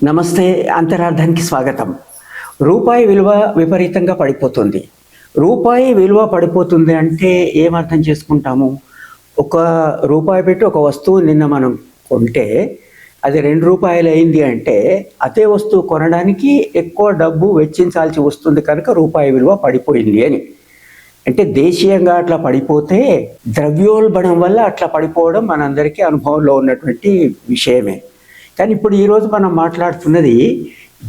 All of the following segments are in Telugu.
నమస్తే. అంతరార్థానికి స్వాగతం. రూపాయి విలువ విపరీతంగా పడిపోతుంది. రూపాయి విలువ పడిపోతుంది అంటే ఏమర్థం చేసుకుంటాము? ఒక రూపాయి పెట్టి ఒక వస్తువు నిన్న మనం కొంటే అది రూ. 2 అయింది అంటే అదే వస్తువు కొనడానికి ఎక్కువ డబ్బు వెచ్చించాల్సి వస్తుంది కనుక రూపాయి విలువ పడిపోయింది అని. అంటే దేశీయంగా అట్లా పడిపోతే ద్రవ్యోల్బణం వల్ల అట్లా పడిపోవడం మనందరికీ అనుభవంలో ఉన్నటువంటి విషయమే. కానీ ఇప్పుడు ఈరోజు మనం మాట్లాడుతున్నది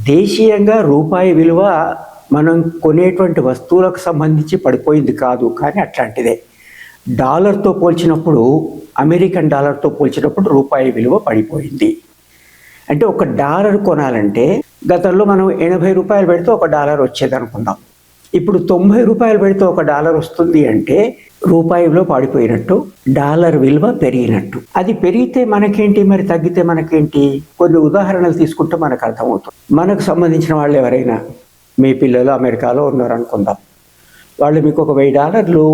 దేశీయంగా రూపాయి విలువ మనం కొనేటువంటి వస్తువులకు సంబంధించి పడిపోయింది కాదు, కానీ అట్లాంటిదే. డాలర్తో పోల్చినప్పుడు, అమెరికన్ డాలర్తో పోల్చినప్పుడు రూపాయి విలువ పడిపోయింది. అంటే ఒక డాలర్ కొనాలంటే గతంలో మనం రూ. 80 పెడితే ఒక డాలర్ వచ్చేది అనుకుందాం. ఇప్పుడు రూ. 90 పెడితే ఒక డాలర్ వస్తుంది అంటే రూపాయి విలువ పడిపోయినట్టు, డాలర్ విలువ పెరిగినట్టు. అది పెరిగితే మనకేంటి, మరి తగ్గితే మనకేంటి? కొన్ని ఉదాహరణలు తీసుకుంటే మనకు అర్థమవుతుంది. మనకు సంబంధించిన వాళ్ళు ఎవరైనా, మీ పిల్లలు అమెరికాలో ఉన్నారు అనుకుందాం. వాళ్ళు మీకు ఒక $1000 రూ.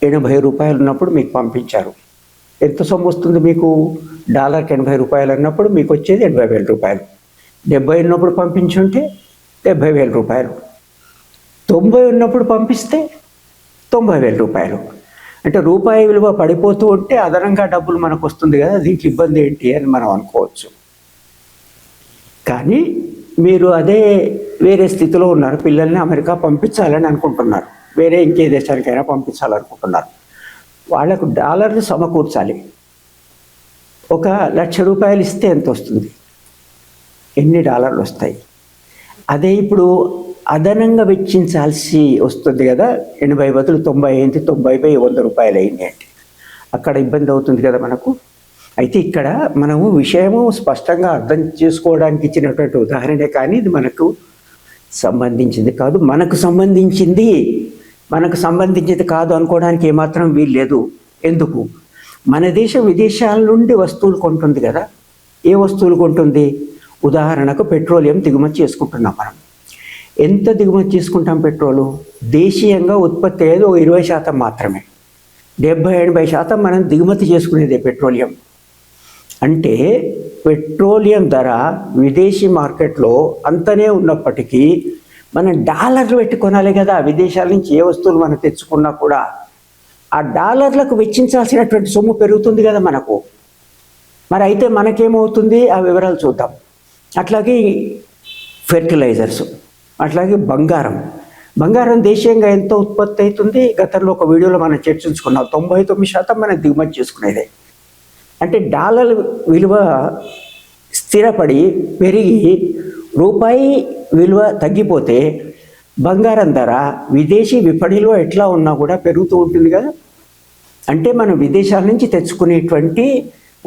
80 ఉన్నప్పుడు మీకు పంపించారు. ఎంత సొమ్ము వస్తుంది మీకు? డాలర్కి రూ. 80 అన్నప్పుడు మీకు వచ్చేది రూ. 80,000. 70 ఉన్నప్పుడు పంపించుంటే రూ. 70,000. 90 ఉన్నప్పుడు పంపిస్తే రూ. 90,000. అంటే రూపాయి విలువ పడిపోతూ ఉంటే అదనంగా డబ్బులు మనకు వస్తుంది కదా, దీనికి ఇబ్బంది ఏంటి అని మనం అనుకోవచ్చు. కానీ మీరు అదే వేరే స్థితిలో ఉన్నారు, పిల్లల్ని అమెరికా పంపించాలని అనుకుంటున్నారు, వేరే ఇంకే దేశానికైనా పంపించాలనుకుంటున్నారు. వాళ్లకు డాలర్లు సమకూర్చాలి. ఒక $1,00,000 ఇస్తే ఎంత వస్తుంది? ఎన్ని డాలర్లు వస్తాయి? అదే ఇప్పుడు అదనంగా వెచ్చించాల్సి వస్తుంది కదా, 80 బదులు 90 అయింది, 90/100 అయింది అంటే అక్కడ ఇబ్బంది అవుతుంది కదా మనకు. అయితే ఇక్కడ మనము విషయము స్పష్టంగా అర్థం చేసుకోవడానికి ఇచ్చినటువంటి ఉదాహరణే, కానీ ఇది మనకు సంబంధించింది కాదు. మనకు సంబంధించింది కాదు అనుకోవడానికి ఏమాత్రం వీల్లేదు. ఎందుకు? మన దేశం విదేశాల నుండి వస్తువులు కొంటుంది కదా. ఏ వస్తువులు కొంటుంది? ఉదాహరణకు పెట్రోలియం దిగుమతి చేసుకుంటున్నాం మనం. ఎంత దిగుమతి చేసుకుంటాం పెట్రోలు? దేశీయంగా ఉత్పత్తి అయ్యేది 20% మాత్రమే. 70-80% మనం దిగుమతి చేసుకునేదే పెట్రోలియం. అంటే పెట్రోలియం ధర విదేశీ మార్కెట్లో అంతనే ఉన్నప్పటికీ మనం డాలర్లు పెట్టి కొనాలి కదా. విదేశాల నుంచి ఏ వస్తువులు మనం తెచ్చుకున్నా కూడా ఆ డాలర్లకు వెచ్చించాల్సినటువంటి సొమ్ము పెరుగుతుంది కదా మనకు. మరి అయితే మనకేమవుతుంది? ఆ వివరాలు చూద్దాం. అట్లాగే ఫెర్టిలైజర్స్, అట్లాగే బంగారం దేశీయంగా ఎంత ఉత్పత్తి అవుతుంది? గతంలో ఒక వీడియోలో మనం చర్చించుకున్నాం. 99% మనం దిగుమతి చేసుకునేదే. అంటే డాలర్ విలువ స్థిరపడి పెరిగి రూపాయి విలువ తగ్గిపోతే బంగారం ధర విదేశీ విపణిలో ఎట్లా ఉన్నా కూడా పెరుగుతూ ఉంటుంది కదా. అంటే మనం విదేశాల నుంచి తెచ్చుకునేటువంటి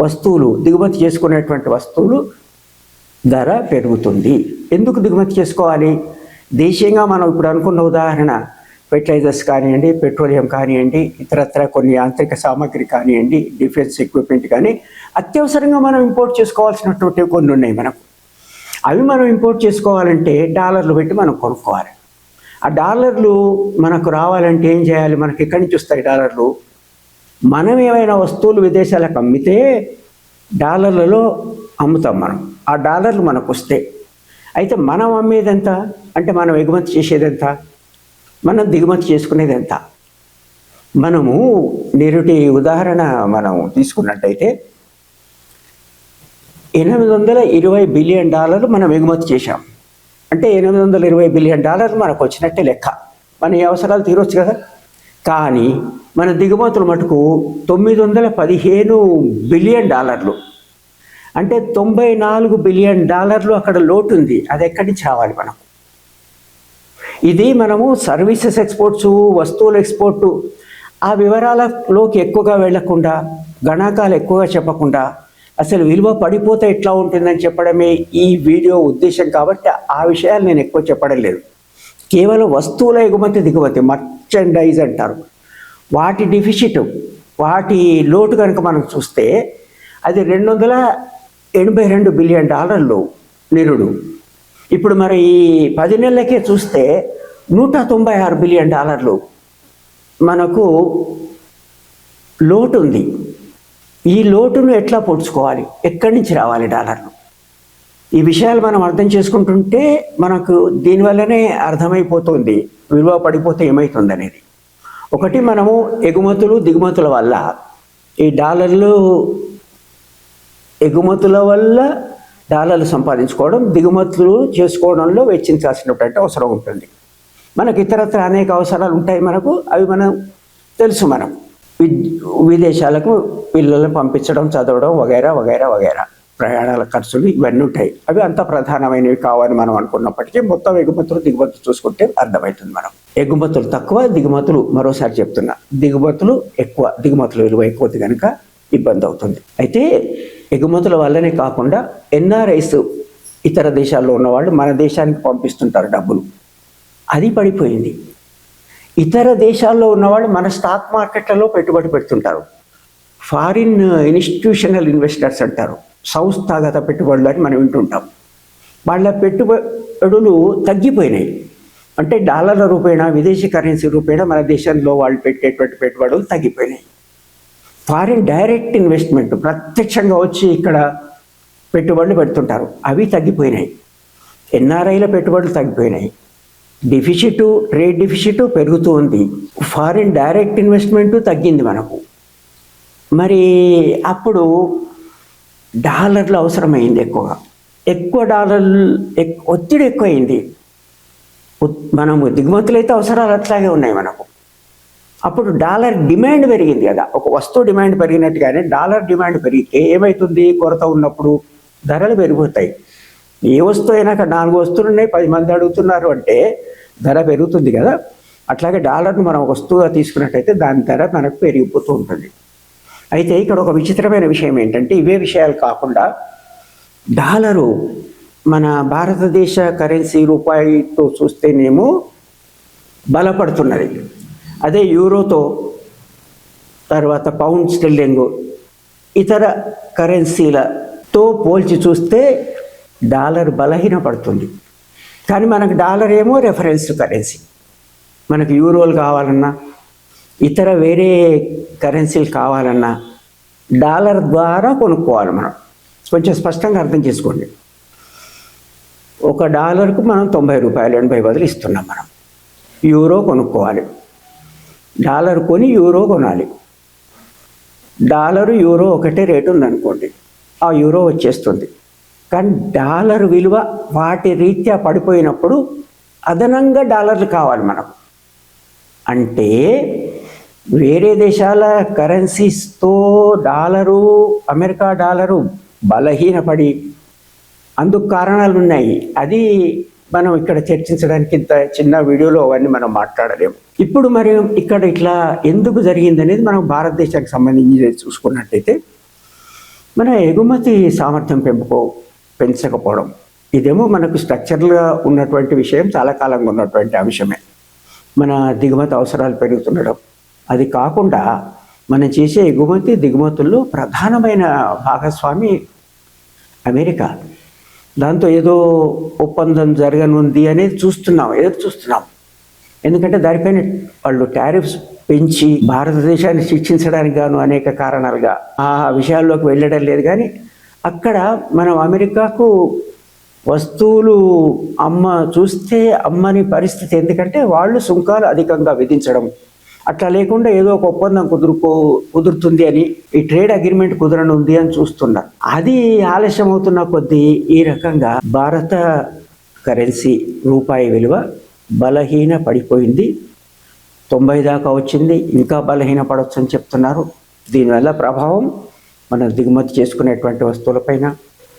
వస్తువులు, దిగుమతి చేసుకునేటువంటి వస్తువులు ధర పెరుగుతుంది. ఎందుకు దిగుమతి చేసుకోవాలి? దేశీయంగా మనం ఇప్పుడు అనుకున్న ఉదాహరణ ఫెర్టిలైజర్స్ కానివ్వండి, పెట్రోలియం కానివ్వండి, ఇతరత్ర కొన్ని యాంత్రిక సామాగ్రి కానివ్వండి, డిఫెన్స్ ఎక్విప్మెంట్ కానీ అత్యవసరంగా మనం ఇంపోర్ట్ చేసుకోవాల్సినటువంటి కొన్ని ఉన్నాయి మనకు. అవి మనం ఇంపోర్ట్ చేసుకోవాలంటే డాలర్లు పెట్టి మనం కొనుక్కోవాలి. ఆ డాలర్లు మనకు రావాలంటే ఏం చేయాలి? మనకి ఎక్కడి నుంచి వస్తాయి డాలర్లు? మనం ఏమైనా వస్తువులు విదేశాలకు అమ్మితే డాలర్లలో అమ్ముతాం మనం. ఆ డాలర్లు మనకు వస్తే, అయితే మనం అమ్మేది ఎంత? అంటే మనం ఎగుమతి చేసేది ఎంత? మనం దిగుమతి చేసుకునేది ఎంత? మనము నేరుటి ఉదాహరణ మనం తీసుకున్నట్టయితే $820 బిలియన్ మనం ఎగుమతి చేశాం. అంటే $820 బిలియన్ మనకు వచ్చినట్టే లెక్క. మన ఈ అవసరాలు తీరొచ్చు కదా. కానీ మన దిగుమతులు మటుకు $915 బిలియన్. అంటే $94 బిలియన్ అక్కడ లోటు ఉంది. అది ఎక్కడి నుంచి రావాలి మనకు? ఇది మనము సర్వీసెస్ ఎక్స్పోర్ట్స్, వస్తువుల ఎక్స్పోర్టు ఆ వివరాలలోకి ఎక్కువగా వెళ్లకుండా, గణాంకాలు ఎక్కువగా చెప్పకుండా అసలు విలువ పడిపోతే ఎట్లా ఉంటుందని చెప్పడమే ఈ వీడియో ఉద్దేశం. కాబట్టి ఆ విషయాలు నేను ఎక్కువ చెప్పడం లేదు. కేవలం వస్తువుల ఎగుమతి దిగుమతి, మర్చెండైజ్ అంటారు, వాటి డెఫిసిట్, వాటి లోటు కనుక మనం చూస్తే అది $282 బిలియన్ నిరుడు. ఇప్పుడు మరి ఈ 10 నెలలకే చూస్తే $196 బిలియన్ మనకు లోటు ఉంది. ఈ లోటును ఎట్లా పొడుచుకోవాలి? ఎక్కడి నుంచి రావాలి డాలర్లు? ఈ విషయాలు మనం అర్థం చేసుకుంటుంటే మనకు దీనివల్లనే అర్థమైపోతుంది విలువ పడిపోతే ఏమవుతుంది అనేది. ఒకటి, మనము ఎగుమతులు దిగుమతుల వల్ల ఈ డాలర్లు, ఎగుమతుల వల్ల డాలర్లు సంపాదించుకోవడం, దిగుమతులు చేసుకోవడంలో వెచ్చించాల్సినటువంటి అవసరం ఉంటుంది. మనకు ఇతరత్ర అనేక అవసరాలు ఉంటాయి మనకు, అవి మనం తెలుసు. మనం విదేశాలకు పిల్లలను పంపించడం, చదవడం వగైరా వగైరా వగైరా, ప్రయాణాల ఖర్చులు ఇవన్నీ ఉంటాయి. అవి అంత ప్రధానమైనవి కావని మనం అనుకున్నప్పటికీ మొత్తం ఎగుమతులు దిగుమతులు చూసుకుంటే అర్థమవుతుంది. మనం ఎగుమతులు తక్కువ, దిగుమతులు, మరోసారి చెప్తున్నా, దిగుమతులు ఎక్కువ, దిగుమతుల విలువ ఎక్కువది కనుక ఇబ్బంది అవుతుంది. అయితే ఎగుమతుల వల్లనే కాకుండా ఎన్ఆర్ఐస్, ఇతర దేశాల్లో ఉన్నవాళ్ళు మన దేశానికి పంపిస్తుంటారు డబ్బులు, అది పడిపోయింది. ఇతర దేశాల్లో ఉన్నవాళ్ళు మన స్టాక్ మార్కెట్లలో పెట్టుబడి పెడుతుంటారు. ఫారిన్ ఇన్స్టిట్యూషనల్ ఇన్వెస్టర్స్ అంటారు, సంస్థాగత పెట్టుబడులు అని మనం వింటుంటాం. వాళ్ళ పెట్టుబడులు తగ్గిపోయినాయి. అంటే డాలర్ల రూపేణా, విదేశీ కరెన్సీ రూపేణా మన దేశంలో వాళ్ళు పెట్టేటువంటి పెట్టుబడులు తగ్గిపోయినాయి. ఫారిన్ డైరెక్ట్ ఇన్వెస్ట్మెంట్, ప్రత్యక్షంగా వచ్చి ఇక్కడ పెట్టుబడులు పెడుతుంటారు, అవి తగ్గిపోయినాయి. ఎన్ఆర్ఐల పెట్టుబడులు తగ్గిపోయినాయి. డెఫిసిటు, ట్రేడ్ డెఫిసిటు పెరుగుతూ ఉంది. ఫారిన్ డైరెక్ట్ ఇన్వెస్ట్మెంటు తగ్గింది మనకు. మరి అప్పుడు డాలర్లు అవసరమైంది ఎక్కువగా, ఎక్కువ డాలర్లు, ఒత్తిడి ఎక్కువైంది. మనము దిగుమతులు అయితే అవసరాలు అట్లాగే ఉన్నాయి మనకు. అప్పుడు డాలర్ డిమాండ్ పెరిగింది కదా, ఒక వస్తువు డిమాండ్ పెరిగినట్టుగానే డాలర్ డిమాండ్ పెరిగితే ఏమవుతుంది, కొరత ఉన్నప్పుడు ధరలు పెరిగిపోతాయి. ఏ వస్తువు అయినా 4 వస్తువులు ఉన్నాయి, 10 మంది అడుగుతున్నారు అంటే ధర పెరుగుతుంది కదా. అట్లాగే డాలర్ను మనం వస్తువుగా తీసుకున్నట్టయితే దాని ధర మనకు పెరిగిపోతూ ఉంటుంది. అయితే ఇక్కడ ఒక విచిత్రమైన విషయం ఏంటంటే, ఇవే విషయాలు కాకుండా డాలరు మన భారతదేశ కరెన్సీ రూపాయితో చూస్తేనేమో బలపడుతున్నది. అదే యూరోతో, తర్వాత పౌండ్ స్టెర్లింగ్, ఇతర కరెన్సీలతో పోల్చి చూస్తే డాలర్ బలహీనపడుతుంది. కానీ మనకు డాలర్ ఏమో రెఫరెన్స్ కరెన్సీ. మనకు యూరోలు కావాలన్నా, ఇతర వేరే కరెన్సీలు కావాలన్నా డాలర్ ద్వారా కొనుక్కోవాలి. మనం కొంచెం స్పష్టంగా అర్థం చేసుకోండి. ఒక డాలర్కు మనం 90 రూపాయలు, 80 బదులు ఇస్తున్నాం. మనం యూరో కొనుక్కోవాలి, డాలర్ కొని యూరో కొనాలి. డాలరు యూరో ఒకటే రేటు ఉందనుకోండి, ఆ యూరో వచ్చేస్తుంది. కానీ డాలర్ విలువ వాటి రీత్యా పడిపోయినప్పుడు అదనంగా డాలర్లు కావాలి మనకు. అంటే వేరే దేశాల కరెన్సీస్తో డాలరు, అమెరికా డాలరు బలహీనపడి, అందుకు కారణాలు ఉన్నాయి. అది మనం ఇక్కడ చర్చించడానికి ఇంత చిన్న వీడియోలో అవన్నీ మనం మాట్లాడలేము. ఇప్పుడు మరి ఇక్కడ ఇట్లా ఎందుకు జరిగింది అనేది మనం భారతదేశానికి సంబంధించి చూసుకున్నట్టయితే, మన ఎగుమతి సామర్థ్యం పెంచకపోవడం, ఇదేమో మనకు స్ట్రక్చర్గా ఉన్నటువంటి విషయం, చాలా కాలంగా ఉన్నటువంటి అంశమే. మన దిగుమతి అవసరాలు పెరుగుతుండడం, అది కాకుండా మనం చేసే ఎగుమతి దిగుమతుల్లో ప్రధానమైన భాగస్వామి అమెరికా. దాంతో ఏదో ఒప్పందం జరగనుంది అనేది ఎదురు చూస్తున్నాం. ఎందుకంటే దానిపైన వాళ్ళు టారిఫ్స్ పెంచి భారతదేశాన్ని శిక్షించడానికి గాను అనేక కారణాలుగా ఆ విషయాల్లోకి వెళ్ళడం లేదు. కానీ అక్కడ మనం అమెరికాకు వస్తువులు చూస్తే అమ్మని పరిస్థితి. ఎందుకంటే వాళ్ళు సుంకాలు అధికంగా విధించడం, అట్లా లేకుండా ఏదో ఒక ఒప్పందం కుదురుతుంది అని, ఈ ట్రేడ్ అగ్రిమెంట్ కుదరనుంది అని చూస్తున్నారు. అది ఆలస్యం అవుతున్న కొద్దీ ఈ రకంగా భారత కరెన్సీ రూపాయి విలువ బలహీన పడిపోయింది. 90 దాకా వచ్చింది, ఇంకా బలహీన పడవచ్చు అని చెప్తున్నారు. దీనివల్ల ప్రభావం మనం దిగుమతి చేసుకునేటువంటి వస్తువులపైన,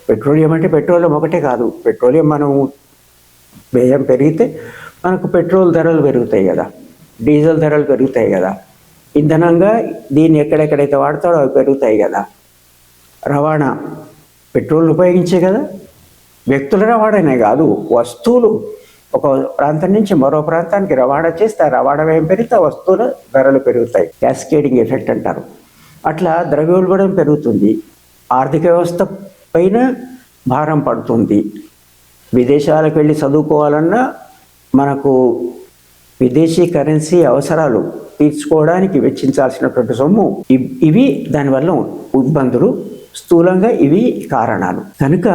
పెట్రోలియం అంటే పెట్రోలియం ఒకటే కాదు, పెట్రోలియం మనం వ్యయం పెరిగితే మనకు పెట్రోల్ ధరలు పెరుగుతాయి కదా, డీజిల్ ధరలు పెరుగుతాయి కదా, ఇంధనంగా దీన్ని ఎక్కడెక్కడైతే వాడతారో అవి పెరుగుతాయి కదా. రవాణా పెట్రోల్ ఉపయోగించే కదా, వ్యక్తుల రవాణానే కాదు, వస్తువులు ఒక ప్రాంతం నుంచి మరో ప్రాంతానికి రవాణా చేస్తే ఆ రవాణా వ్యయం పెరిగితే వస్తువుల ధరలు పెరుగుతాయి. క్యాస్కేడింగ్ ఎఫెక్ట్ అంటారు. అట్లా ద్రవ్యోల్బణం పెరుగుతుంది, ఆర్థిక వ్యవస్థ పైన భారం పడుతుంది. విదేశాలకు వెళ్ళి చదువుకోవాలన్నా మనకు విదేశీ కరెన్సీ అవసరాలు తీర్చుకోవడానికి వెచ్చించాల్సినటువంటి సొమ్ము, ఇవి దానివల్ల ఇబ్బందులు స్థూలంగా ఇవి కారణాలు. కనుక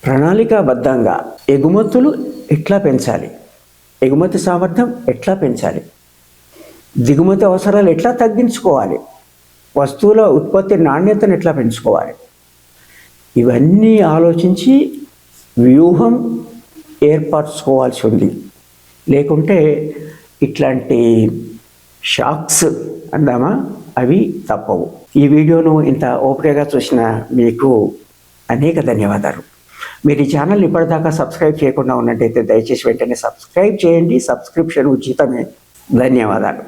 ప్రణాళికాబద్ధంగా ఎగుమతులు ఎట్లా పెంచాలి, ఎగుమతి సామర్థ్యం ఎట్లా పెంచాలి, దిగుమతి అవసరాలు ఎట్లా తగ్గించుకోవాలి, వస్తువుల ఉత్పత్తి నాణ్యతను ఎట్లా పెంచుకోవాలి, ఇవన్నీ ఆలోచించి వ్యూహం ఏర్పరచుకోవాల్సి ఉంది. లేకుంటే ఇట్లాంటి షాక్స్ అందామా అవి తప్పవు. ఈ వీడియోను ఇంత ఓపికగా చూసిన మీకు అనేక ధన్యవాదాలు. మీరు ఈ ఛానల్ ఇప్పటిదాకా సబ్స్క్రైబ్ చేయకుండా ఉన్నట్టయితే దయచేసి వెంటనే సబ్స్క్రైబ్ చేయండి. సబ్స్క్రిప్షన్ ఉచితమే. ధన్యవాదాలు.